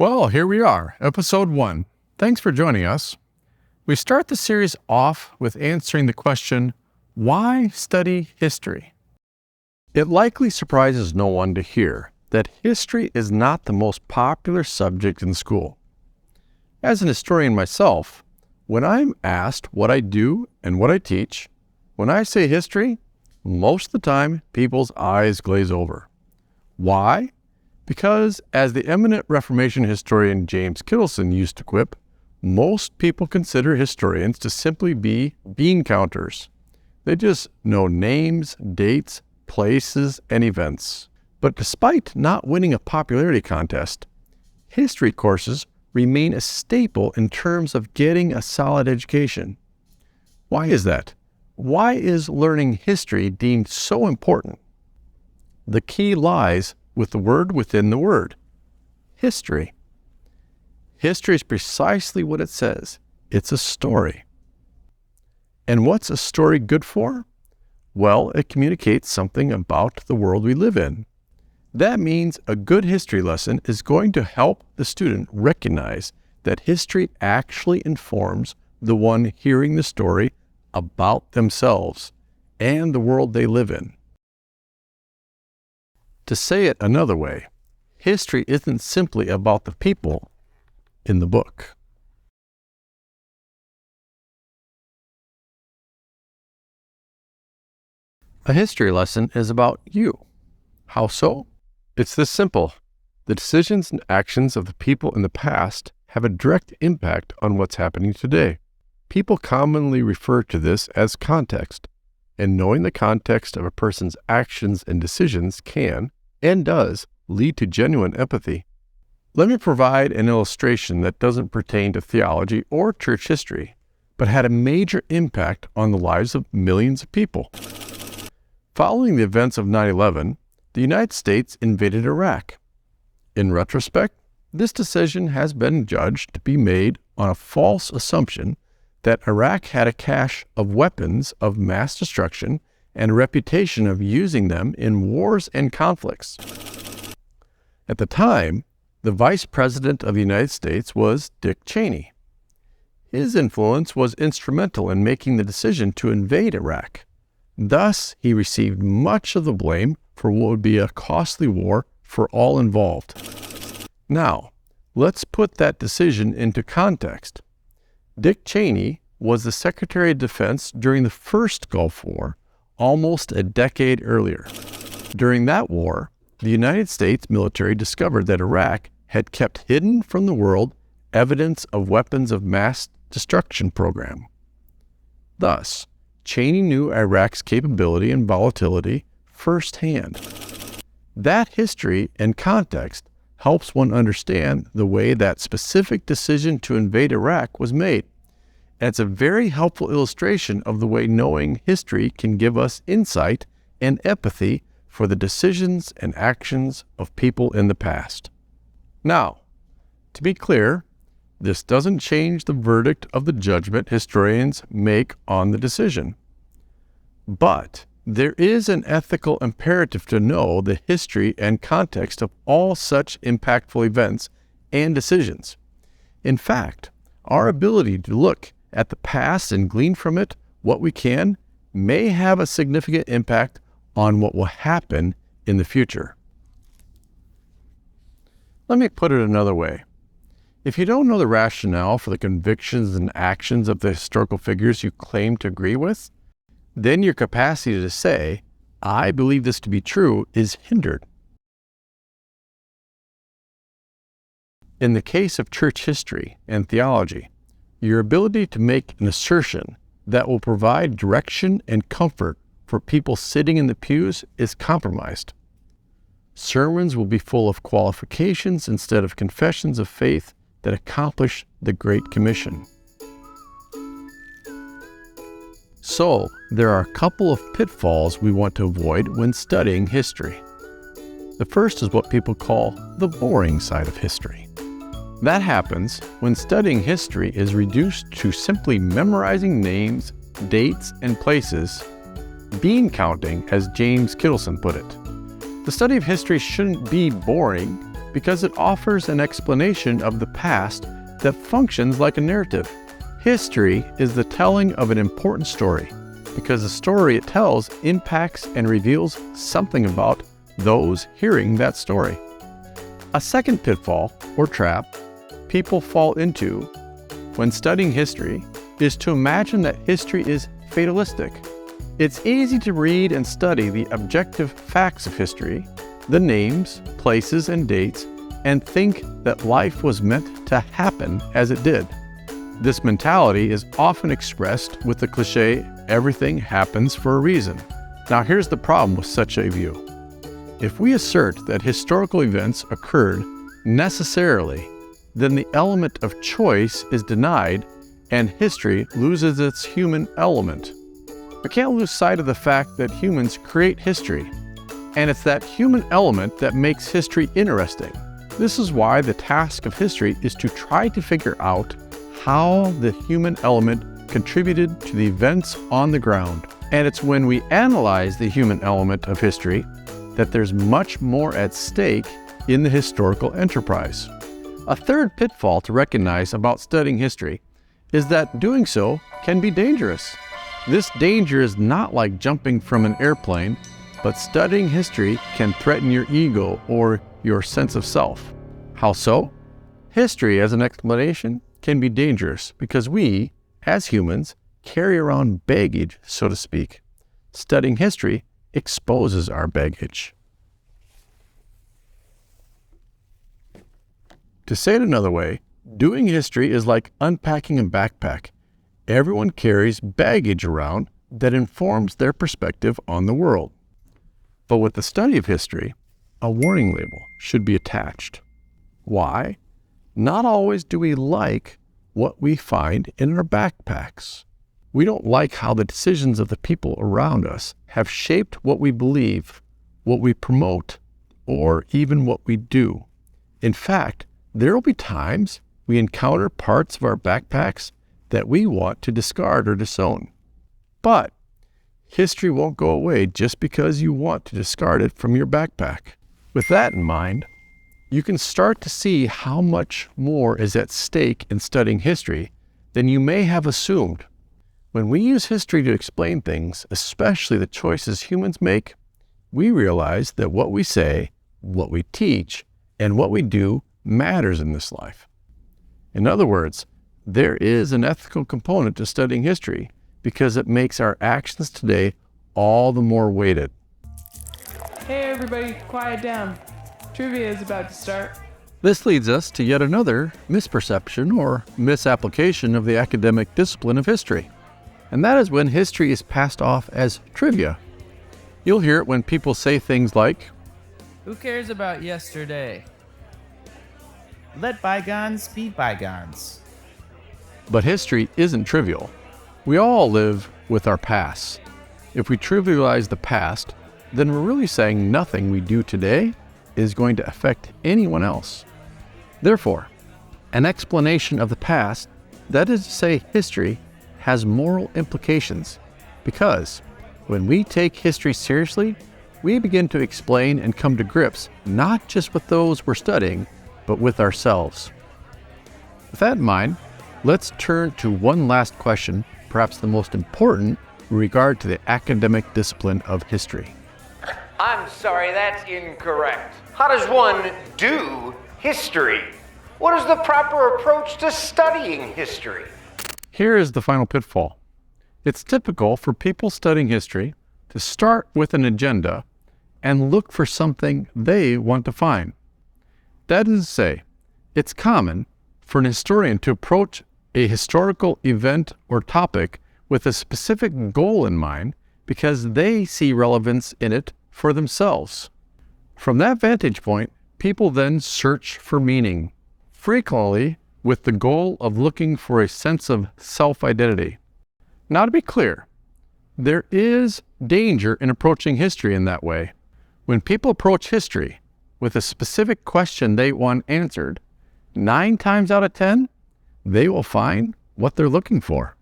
Well, here we are, episode 1. Thanks for joining us. We start the series off with answering the question, why study history? It likely surprises no one to hear that history is not the most popular subject in school. As an historian myself, when I'm asked what I do and what I teach, when I say history, most of the time people's eyes glaze over. Why? Because, as the eminent Reformation historian James Kittleson used to quip, most people consider historians to simply be bean counters. They just know names, dates, places, and events. But despite not winning a popularity contest, history courses remain a staple in terms of getting a solid education. Why is that? Why is learning history deemed so important? The key lies with the word within the word, history. History is precisely what it says. It's a story. And what's a story good for? Well, it communicates something about the world we live in. That means a good history lesson is going to help the student recognize that history actually informs the one hearing the story about themselves and the world they live in. To say it another way, history isn't simply about the people in the book. A history lesson is about you. How so? It's this simple. The decisions and actions of the people in the past have a direct impact on what's happening today. People commonly refer to this as context, and knowing the context of a person's actions and decisions can, and does, lead to genuine empathy. Let me provide an illustration that doesn't pertain to theology or church history, but had a major impact on the lives of millions of people. Following the events of 9/11, the United States invaded Iraq. In retrospect, this decision has been judged to be made on a false assumption that Iraq had a cache of weapons of mass destruction and a reputation of using them in wars and conflicts. At the time, the Vice President of the United States was Dick Cheney. His influence was instrumental in making the decision to invade Iraq. Thus, he received much of the blame for what would be a costly war for all involved. Now, let's put that decision into context. Dick Cheney was the Secretary of Defense during the first Gulf War, almost a decade earlier. During that war, the United States military discovered that Iraq had kept hidden from the world evidence of weapons of mass destruction program. Thus, Cheney knew Iraq's capability and volatility firsthand. That history and context helps one understand the way that specific decision to invade Iraq was made. And it's a very helpful illustration of the way knowing history can give us insight and empathy for the decisions and actions of people in the past. Now, to be clear, this doesn't change the verdict of the judgment historians make on the decision. But there is an ethical imperative to know the history and context of all such impactful events and decisions. In fact, our ability to look at the past and glean from it what we can may have a significant impact on what will happen in the future. Let me put it another way. If you don't know the rationale for the convictions and actions of the historical figures you claim to agree with, then your capacity to say, I believe this to be true, is hindered. In the case of church history and theology, your ability to make an assertion that will provide direction and comfort for people sitting in the pews is compromised. Sermons will be full of qualifications instead of confessions of faith that accomplish the Great Commission. So, there are a couple of pitfalls we want to avoid when studying history. The first is what people call the boring side of history. That happens when studying history is reduced to simply memorizing names, dates, and places, bean counting, as James Kittleson put it. The study of history shouldn't be boring, because it offers an explanation of the past that functions like a narrative. History is the telling of an important story, because the story it tells impacts and reveals something about those hearing that story. A second pitfall, or trap, people fall into when studying history is to imagine that history is fatalistic. It's easy to read and study the objective facts of history, the names, places, and dates, and think that life was meant to happen as it did. This mentality is often expressed with the cliche, "everything happens for a reason." Now here's the problem with such a view. If we assert that historical events occurred necessarily, then the element of choice is denied and history loses its human element. We can't lose sight of the fact that humans create history, and it's that human element that makes history interesting. This is why the task of history is to try to figure out how the human element contributed to the events on the ground. And it's when we analyze the human element of history that there's much more at stake in the historical enterprise. A third pitfall to recognize about studying history is that doing so can be dangerous. This danger is not like jumping from an airplane, but studying history can threaten your ego or your sense of self. How so? History as an explanation can be dangerous because we, as humans, carry around baggage, so to speak. Studying history exposes our baggage. To say it another way, doing history is like unpacking a backpack. Everyone carries baggage around that informs their perspective on the world. But with the study of history, a warning label should be attached. Why? Not always do we like what we find in our backpacks. We don't like how the decisions of the people around us have shaped what we believe, what we promote, or even what we do. In fact, there will be times we encounter parts of our backpacks that we want to discard or disown. But history won't go away just because you want to discard it from your backpack. With that in mind, you can start to see how much more is at stake in studying history than you may have assumed. When we use history to explain things, especially the choices humans make, we realize that what we say, what we teach, and what we do matters in this life. In other words, there is an ethical component to studying history because it makes our actions today all the more weighted. Hey everybody, quiet down. Trivia is about to start. This leads us to yet another misperception or misapplication of the academic discipline of history. And that is when history is passed off as trivia. You'll hear it when people say things like, "Who cares about yesterday? Let bygones be bygones." but history isn't trivial. We all live with our past. If we trivialize the past, then we're really saying nothing we do today is going to affect anyone else. Therefore, an explanation of the past, that is to say history, has moral implications because when we take history seriously, we begin to explain and come to grips not just with those we're studying, but with ourselves. With that in mind, let's turn to one last question, perhaps the most important in regard to the academic discipline of history. I'm sorry, that's incorrect. How does one do history? What is the proper approach to studying history? Here is the final pitfall. It's typical for people studying history to start with an agenda and look for something they want to find. That is to say, it's common for an historian to approach a historical event or topic with a specific goal in mind because they see relevance in it for themselves. From that vantage point, people then search for meaning, frequently with the goal of looking for a sense of self-identity. Now, to be clear, there is danger in approaching history in that way. When people approach history with a specific question they want answered, 9 times out of 10, they will find what they're looking for.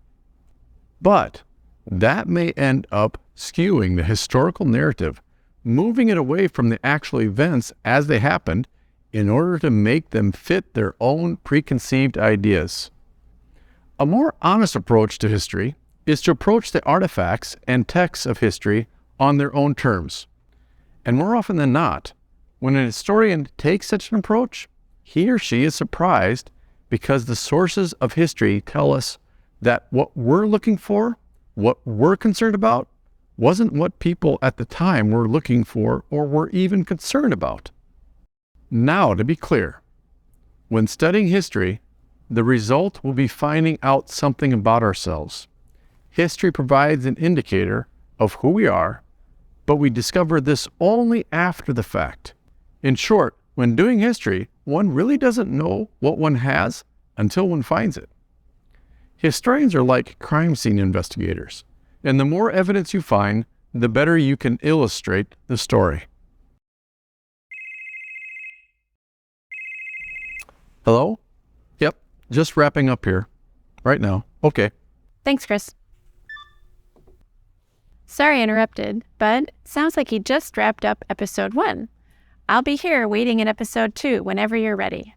But that may end up skewing the historical narrative, moving it away from the actual events as they happened in order to make them fit their own preconceived ideas. A more honest approach to history is to approach the artifacts and texts of history on their own terms. And more often than not, when an historian takes such an approach, he or she is surprised because the sources of history tell us that what we're looking for, what we're concerned about, wasn't what people at the time were looking for or were even concerned about. Now, to be clear, when studying history, the result will be finding out something about ourselves. History provides an indicator of who we are, but we discover this only after the fact. In short, when doing history, one really doesn't know what one has until one finds it. Historians are like crime scene investigators, and the more evidence you find, the better you can illustrate the story. Hello? Yep, just wrapping up here. Right now. Okay. Thanks, Chris. Sorry I interrupted, but it sounds like he just wrapped up episode 1. I'll be here waiting in episode 2 whenever you're ready.